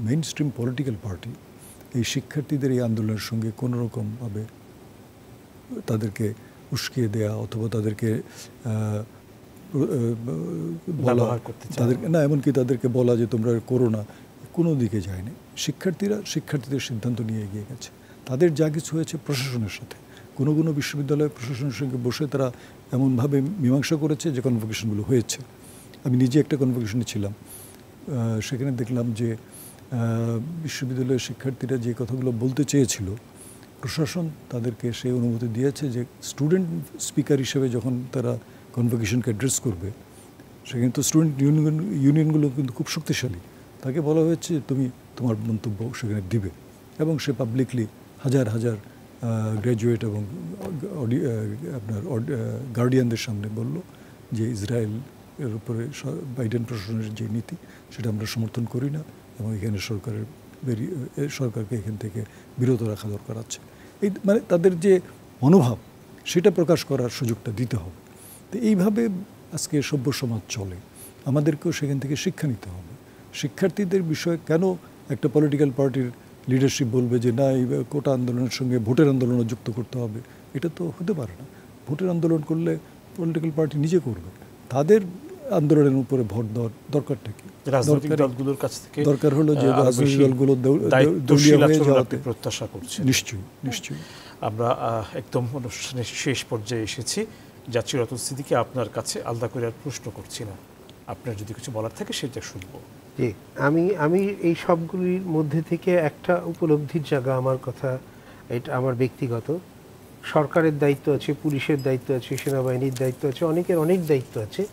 মেইন স্ট্রিম পলিটিক্যাল পার্টি এই শিক্ষার্থীদের এই আন্দোলনের সঙ্গে কোনো রকমভাবে তাদেরকে উস্কিয়ে দেয়া অথবা তাদেরকে বলা, তাদেরকে না, এমনকি তাদেরকে বলা যে তোমরা করো না, কোনো দিকে যায়নি। শিক্ষার্থীদের সিদ্ধান্ত নিয়ে এগিয়ে গেছে। তাদের যা কিছু হয়েছে প্রশাসনের সাথে, কোনো বিশ্ববিদ্যালয় প্রশাসনের সঙ্গে বসে তারা এমনভাবে মীমাংসা করেছে যে কনভোকেশনগুলো হয়েছে। আমি নিজে একটা কনভোকেশনে ছিলাম, সেখানে দেখলাম যে বিশ্ববিদ্যালয়ের শিক্ষার্থীরা যে কথাগুলো বলতে চেয়েছিল প্রশাসন তাদেরকে সেই অনুমতি দিয়েছে যে স্টুডেন্ট স্পিকার হিসেবে যখন তারা কনভোকেশনকে অ্যাড্রেস করবে, সেখানে তো স্টুডেন্ট ইউনিয়নগুলো কিন্তু খুব শক্তিশালী। তাকে বলা হয়েছে তুমি তোমার মন্তব্য সেখানে দিবে, এবং সে পাবলিকলি হাজার গ্র্যাজুয়েট এবং আপনার গার্ডিয়ানদের সামনে বলল যে ইসরায়েলের উপরে বাইডেন প্রশাসনের যে নীতি সেটা আমরা সমর্থন করি না, এবং এখানে সরকারকে এখান থেকে বিরত রাখা দরকার আছে। এই মানে তাদের যে মনোভাব সেটা প্রকাশ করার সুযোগটা দিতে হবে। তো এইভাবে আজকে সভ্য সমাজ চলে, আমাদেরকেও সেখান থেকে শিক্ষা নিতে হবে। শিক্ষার্থীদের বিষয়ে কেন একটা পলিটিক্যাল পার্টির লিডারশিপ বলবে যে না, এই কোটা আন্দোলনের সঙ্গে ভোটের আন্দোলনও যুক্ত করতে হবে? এটা তো হতে পারে না। ভোটের আন্দোলন করলে পলিটিক্যাল পার্টি নিজে করবে, তাদের আন্দোলনের উপরে ভোট দেওয়ার দরকারটা কি? রাজনৈতিক দলগুলোর কাছ থেকে দরকার হলো যে রাজনৈতিক দলগুলো দলীয় হয়ে যাওয়াতে প্রত্যাশা করছে। নিশ্চয়ই আমরা একদম অনুষ্ঠানের শেষ পর্যায়ে এসেছি। যাচ্ছি রতন সিদ্দিকী, আপনার কাছে আলাদা করে আর প্রশ্ন করছি না, আপনার যদি কিছু বলার থাকে সেটা শুনবো। জি, আমি এই সবগুলির মধ্যে থেকে একটা উপলব্ধির জায়গা আমার কথা, এটা আমার ব্যক্তিগত। সরকারের দায়িত্ব আছে, পুলিশের দায়িত্ব আছে, সেনাবাহিনীর দায়িত্ব আছে, অনেকের অনেক দায়িত্ব আছে,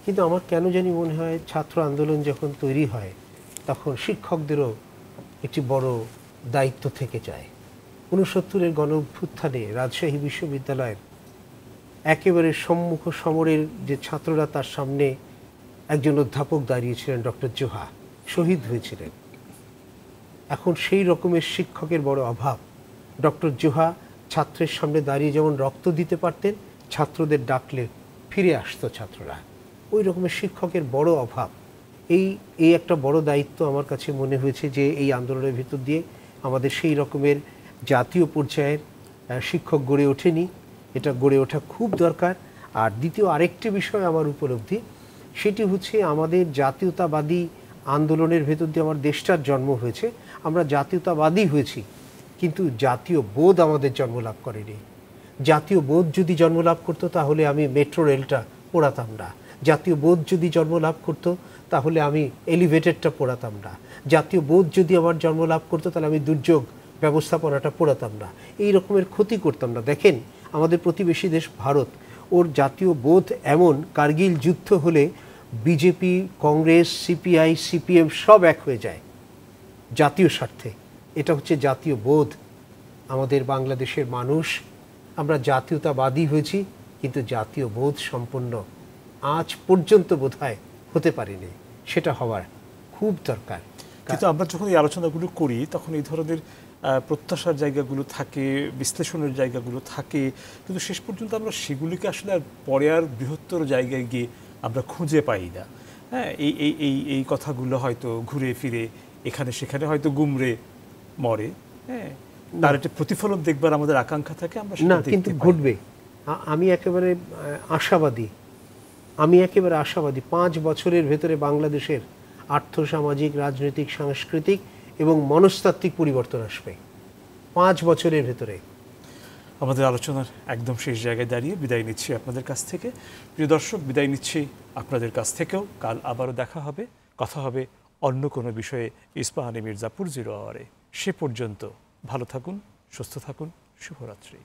কিন্তু আমার কেন জানি মনে হয় ছাত্র আন্দোলন যখন তৈরি হয় তখন শিক্ষকদেরও একটি বড় দায়িত্ব থেকে যায়। 69-এর গণ অভ্যুত্থানে রাজশাহী বিশ্ববিদ্যালয়ের একেবারে সম্মুখ সমরের যে ছাত্ররা, তার সামনে একজন অধ্যাপক দাঁড়িয়েছিলেন, ডক্টর জোহা, শহীদ হয়েছিলেন। এখন সেই রকমের শিক্ষকের বড় অভাব। ডক্টর জোহা ছাত্রের সামনে দাঁড়িয়ে যেমন রক্ত দিতে পারতেন, ছাত্রদের ডাকলে ফিরে আসতো ছাত্ররা, ওই রকমের শিক্ষকের বড় অভাব। এই একটা বড় দায়িত্ব আমার কাছে মনে হয়েছে যে এই আন্দোলনের ভিতর দিয়ে আমাদের সেই রকমের জাতীয় পর্যায়ের শিক্ষক গড়ে ওঠেনি, এটা গড়ে ওঠা খুব দরকার। আর দ্বিতীয় আরেকটি বিষয় আমার উপলব্ধি, সেটি হচ্ছে আমাদের জাতীয়তাবাদী আন্দোলনের ভেতর দিয়ে আমার দেশটার জন্ম হয়েছে, আমরা জাতীয়তাবাদী হয়েছি, কিন্তু জাতীয় বোধ আমাদের জন্মলাভ করেনি। জাতীয় বোধ যদি জন্মলাভ করতো তাহলে আমি মেট্রো রেলটা পোড়াতাম না, জাতীয় বোধ যদি জন্মলাভ করতো তাহলে আমি এলিভেটেডটা পোড়াতাম না, জাতীয় বোধ যদি আমার জন্মলাভ করতো তাহলে আমি দুর্যোগ ব্যবস্থাপনাটা পোড়াতাম না, এই রকমের ক্ষতি করতাম না। দেখেন আমাদের প্রতিবেশী দেশ ভারত, ওর জাতীয় বোধ এমন, কার্গিল যুদ্ধ হলে বিজেপি, কংগ্রেস, সিপিআই, সিপিএম সব এক হয়ে যায় জাতীয় স্বার্থে। এটা হচ্ছে জাতীয় বোধ। আমাদের বাংলাদেশের মানুষ আমরা জাতীয়তাবাদী হয়েছি, কিন্তু জাতীয় বোধ সম্পন্ন আজ পর্যন্ত বোধহয় হতে পারেনি, সেটা হওয়ার খুব দরকার। কিন্তু আমরা যখন এই আলোচনাগুলো করি তখন এই ধরনের প্রত্যাশার জায়গাগুলো থাকে, বিশ্লেষণের জায়গাগুলো থাকে, কিন্তু শেষ পর্যন্ত আমরা সেগুলিকে আসলে আর পরে আর বৃহত্তর জায়গায় গিয়ে আমরা খুঁজে পাই না। হ্যাঁ, এই কথাগুলো হয়তো ঘুরে ফিরে এখানে সেখানে হয়তো গুমরে মরে। হ্যাঁ, তার একটা প্রতিফলন দেখবার আমাদের আকাঙ্ক্ষা থাকে, আমরা না, কিন্তু ঘটবে। আমি একেবারে আশাবাদী, 5 বছরের ভেতরে বাংলাদেশের আর্থসামাজিক, রাজনৈতিক, সাংস্কৃতিক এবং মনস্তাত্ত্বিক পরিবর্তন আসবে 5 বছরের ভেতরে। আমাদের আলোচনার একদম শেষ জায়গায় দাঁড়িয়ে বিদায় নিচ্ছি আপনাদের কাছ থেকে। প্রিয় দর্শক, বিদায় নিচ্ছি আপনাদের কাছ থেকেও। কাল আবারও দেখা হবে, কথা হবে অন্য কোনো বিষয়ে ইস্পাহানি মির্জাপুর 0 আওয়ারে। সে পর্যন্ত ভালো থাকুন, সুস্থ থাকুন, শুভরাত্রি।